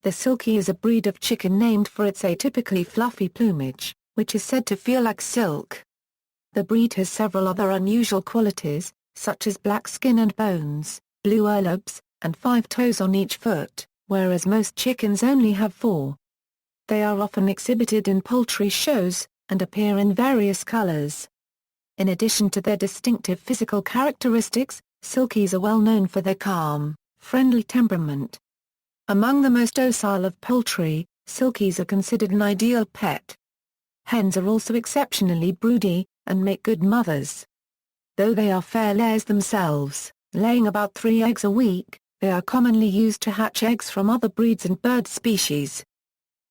The Silky is a breed of chicken named for its atypically fluffy plumage, which is said to feel like silk. The breed has several other unusual qualities, such as black skin and bones, blue earlobes, and 5 toes on each foot, whereas most chickens only have 4. They are often exhibited in poultry shows, and appear in various colors. In addition to their distinctive physical characteristics, Silkies are well known for their calm, friendly temperament. Among the most docile of poultry, Silkies are considered an ideal pet. Hens are also exceptionally broody, and make good mothers. Though they are fair layers themselves, laying about 3 eggs a week, they are commonly used to hatch eggs from other breeds and bird species.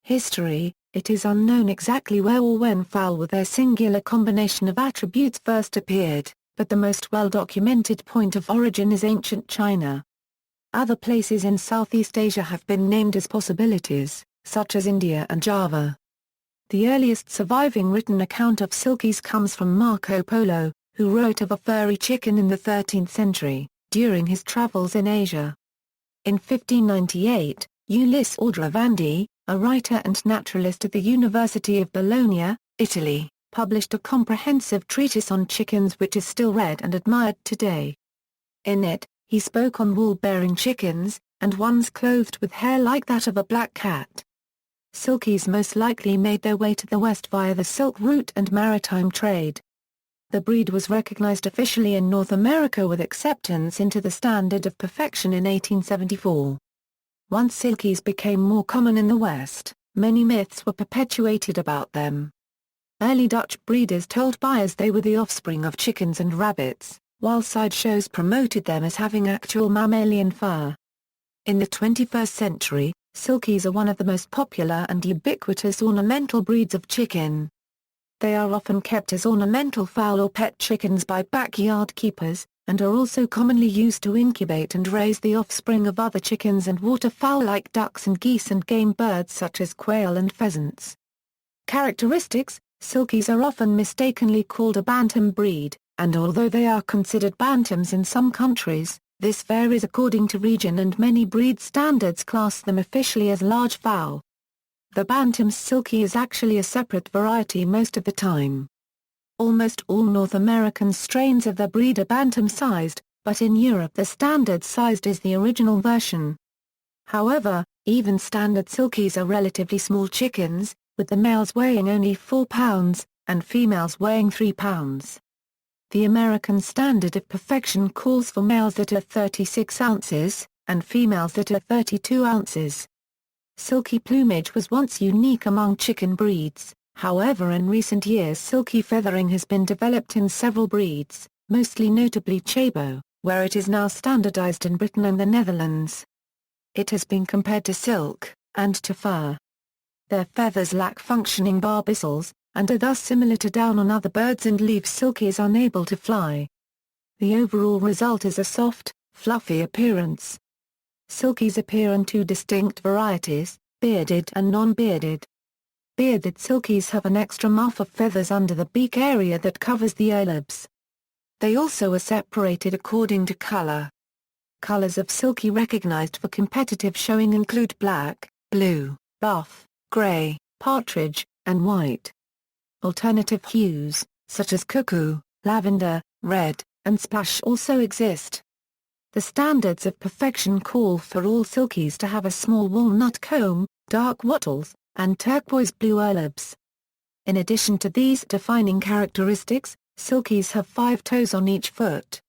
History: it is unknown exactly where or when fowl with their singular combination of attributes first appeared, but the most well-documented point of origin is ancient China. Other places in Southeast Asia have been named as possibilities, such as India and Java. The earliest surviving written account of Silkies comes from Marco Polo, who wrote of a furry chicken in the 13th century, during his travels in Asia. In 1598, Ulisse Aldrovandi, a writer and naturalist at the University of Bologna, Italy, published a comprehensive treatise on chickens which is still read and admired today. In it, he spoke on wool-bearing chickens, and ones clothed with hair like that of a black cat. Silkies most likely made their way to the west via the Silk Route and maritime trade. The breed was recognized officially in North America with acceptance into the standard of perfection in 1874. Once Silkies became more common in the West, many myths were perpetuated about them. Early Dutch breeders told buyers they were the offspring of chickens and rabbits, while sideshows promoted them as having actual mammalian fur. In the 21st century, Silkies are one of the most popular and ubiquitous ornamental breeds of chicken. They are often kept as ornamental fowl or pet chickens by backyard keepers, and are also commonly used to incubate and raise the offspring of other chickens and waterfowl like ducks and geese and game birds such as quail and pheasants. Characteristics: Silkies are often mistakenly called a bantam breed, and although they are considered bantams in some countries, this varies according to region and many breed standards class them officially as large fowl. The bantam Silky is actually a separate variety most of the time. Almost all North American strains of the breed are bantam-sized, but in Europe the standard-sized is the original version. However, even standard Silkies are relatively small chickens, with the males weighing only 4 pounds, and females weighing 3 pounds. The American standard of perfection calls for males that are 36 ounces, and females that are 32 ounces. Silky plumage was once unique among chicken breeds, however in recent years silky feathering has been developed in several breeds, mostly notably Chabo, where it is now standardized in Britain and the Netherlands. It has been compared to silk, and to fur. Their feathers lack functioning barbicels, and are thus similar to down on other birds and leave Silkies unable to fly. The overall result is a soft, fluffy appearance. Silkies appear in 2 distinct varieties, bearded and non-bearded. Bearded Silkies have an extra muff of feathers under the beak area that covers the earlobes. They also are separated according to color. Colors of Silky recognized for competitive showing include black, blue, buff, gray, partridge, and white. Alternative hues, such as cuckoo, lavender, red, and splash also exist. The standards of perfection call for all Silkies to have a small walnut comb, dark wattles, and turquoise blue earlobes. In addition to these defining characteristics, Silkies have 5 toes on each foot.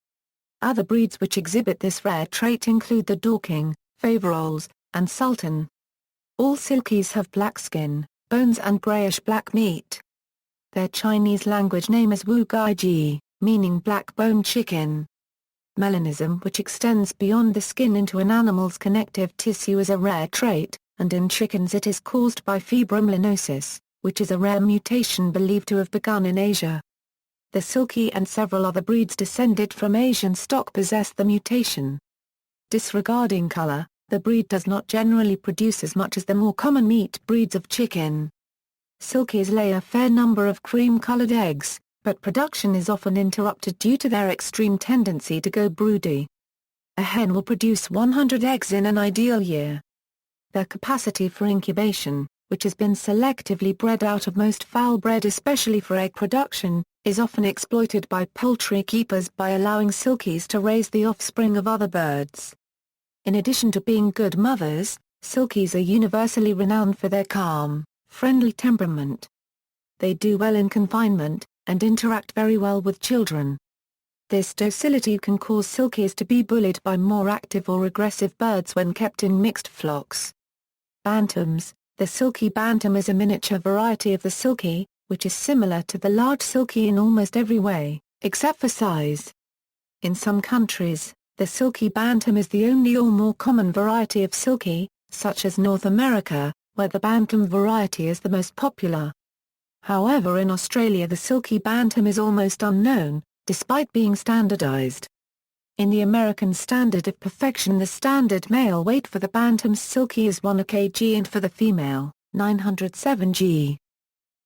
Other breeds which exhibit this rare trait include the Dorking, Faverolles, and Sultan. All Silkies have black skin, bones and grayish-black meat. Their Chinese language name is Wu Gai Ji, meaning black-boned chicken. Melanism which extends beyond the skin into an animal's connective tissue is a rare trait, and in chickens it is caused by fibromelanosis, which is a rare mutation believed to have begun in Asia. The Silky and several other breeds descended from Asian stock possess the mutation. Disregarding color, the breed does not generally produce as much as the more common meat breeds of chicken. Silkies lay a fair number of cream-colored eggs, but production is often interrupted due to their extreme tendency to go broody. A hen will produce 100 eggs in an ideal year. Their capacity for incubation, which has been selectively bred out of most fowl bred especially for egg production, is often exploited by poultry keepers by allowing Silkies to raise the offspring of other birds. In addition to being good mothers, Silkies are universally renowned for their calm, friendly temperament. They do well in confinement, and interact very well with children. This docility can cause Silkies to be bullied by more active or aggressive birds when kept in mixed flocks. Bantams. The Silky bantam is a miniature variety of the Silky, which is similar to the large Silky in almost every way, except for size. In some countries, the Silky bantam is the only or more common variety of Silky, such as North America, where the bantam variety is the most popular. However, in Australia the Silky bantam is almost unknown, despite being standardized. In the American Standard of Perfection the standard male weight for the bantam's Silky is 1 kg and for the female, 907 g.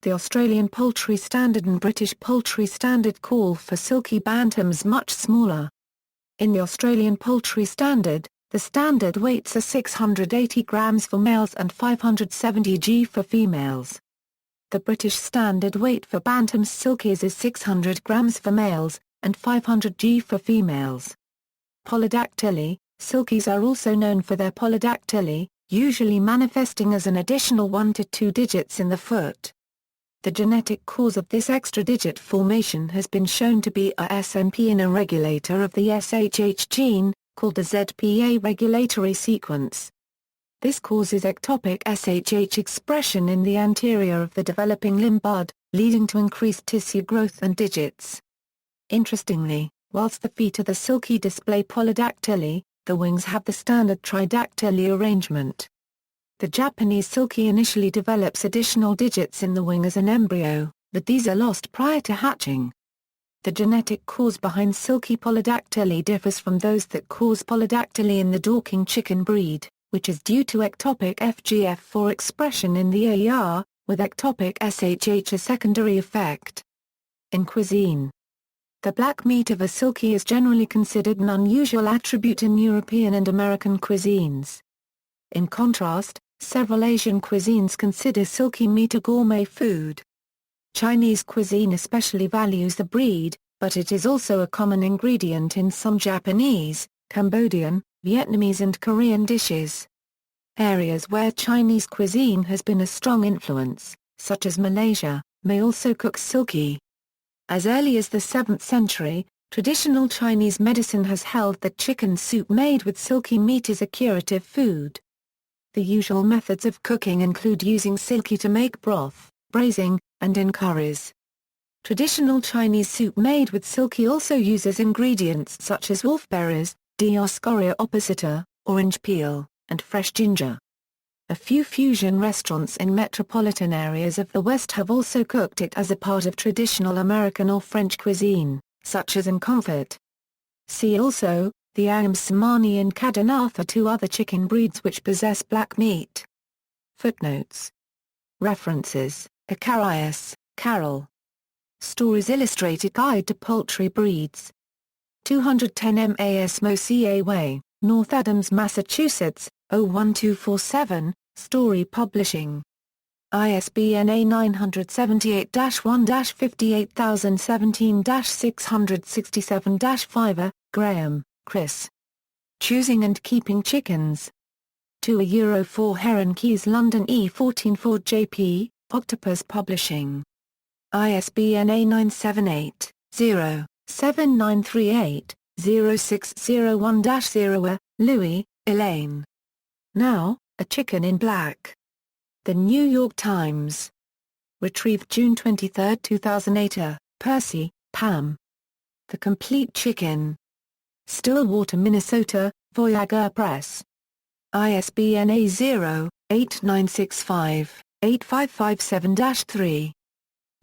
The Australian Poultry Standard and British Poultry Standard call for Silky bantams much smaller. In the Australian Poultry Standard, the standard weights are 680 grams for males and 570 g for females. The British standard weight for Bantam's Silkies is 600 grams for males, and 500 g for females. Polydactyly. Silkies are also known for their polydactyly, usually manifesting as an additional 1 to 2 digits in the foot. The genetic cause of this extra digit formation has been shown to be a SNP in a regulator of the SHH gene, called the ZPA regulatory sequence. This causes ectopic SHH expression in the anterior of the developing limb bud, leading to increased tissue growth and digits. Interestingly, whilst the feet of the Silky display polydactyly, the wings have the standard tridactyly arrangement. The Japanese Silky initially develops additional digits in the wing as an embryo, but these are lost prior to hatching. The genetic cause behind Silky polydactyly differs from those that cause polydactyly in the Dorking chicken breed, which is due to ectopic FGF4 expression in the AER, with ectopic SHH a secondary effect. In cuisine, the black meat of a Silky is generally considered an unusual attribute in European and American cuisines. In contrast, several Asian cuisines consider Silky meat a gourmet food. Chinese cuisine especially values the breed, but it is also a common ingredient in some Japanese, Cambodian, Vietnamese and Korean dishes. Areas where Chinese cuisine has been a strong influence, such as Malaysia, may also cook Silky. As early as the 7th century, traditional Chinese medicine has held that chicken soup made with Silky meat is a curative food. The usual methods of cooking include using Silky to make broth, braising, and in curries. Traditional Chinese soup made with Silky also uses ingredients such as wolfberries, Dioscorea opposita, orange peel, and fresh ginger. A few fusion restaurants in metropolitan areas of the West have also cooked it as a part of traditional American or French cuisine, such as in Comfort. See also, the Angam Samani and Kadanath are two other chicken breeds which possess black meat. Footnotes. References: Acarius, Carol. Stories Illustrated Guide to Poultry Breeds. 210 MAS Mosia Way, North Adams, Massachusetts, 01247, Story Publishing. ISBN A978-1-58017-667-5. Graham, Chris. Choosing and Keeping Chickens. 2 €4 Heron Keys London E144 JP, Octopus Publishing. ISBN A978-0-7938-0601-0. Louis, Elaine. Now, A Chicken in Black. The New York Times. Retrieved June 23, 2008. Percy, Pam. The Complete Chicken. Stillwater, Minnesota, Voyager Press. ISBN A0-8965-8557-3.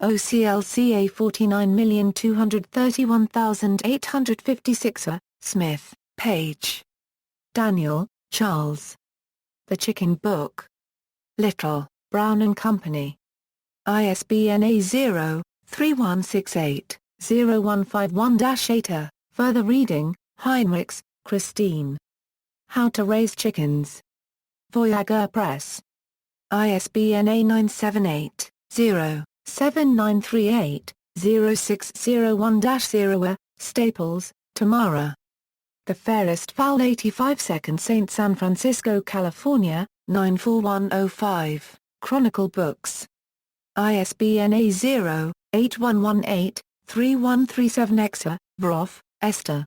OCLCA 49231856. Smith, Page. Daniel, Charles. The Chicken Book. Little, Brown and Company. ISBN A0-3168-0151-8. Further reading, Heinrichs, Christine. How to Raise Chickens. Voyager Press. ISBN A978-0-7938-0601-0. Staples, Tamara. The Fairest Fowl 85 Seconds St. San Francisco, California, 94105, Chronicle Books. ISBN A0-8118-3137. Broff, Esther.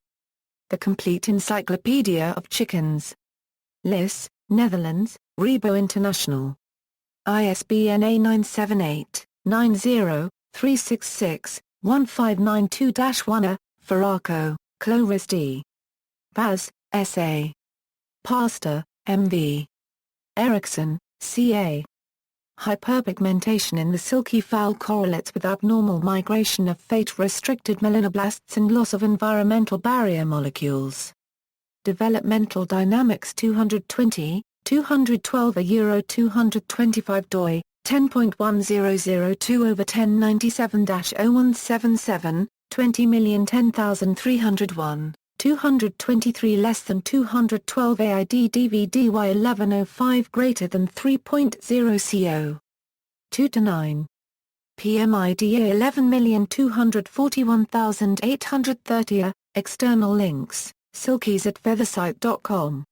The Complete Encyclopedia of Chickens. Lis, Netherlands, Rebo International. ISBN A978-90-366-1592-1. Ferraco, Cloris D. Baz, S.A. Pastor, M.V. Erickson, C.A. Hyperpigmentation in the silky fowl correlates with abnormal migration of fate-restricted melanoblasts and loss of environmental barrier molecules. Developmental Dynamics 220, 212 Euro 225 doi, 10.1002/1097-0177, 20010301, 223 less than 212 AID DVD Y1105 greater than 3.0 CO. 2-9. PMIDA 11241830. External links, Silkies at feathersite.com.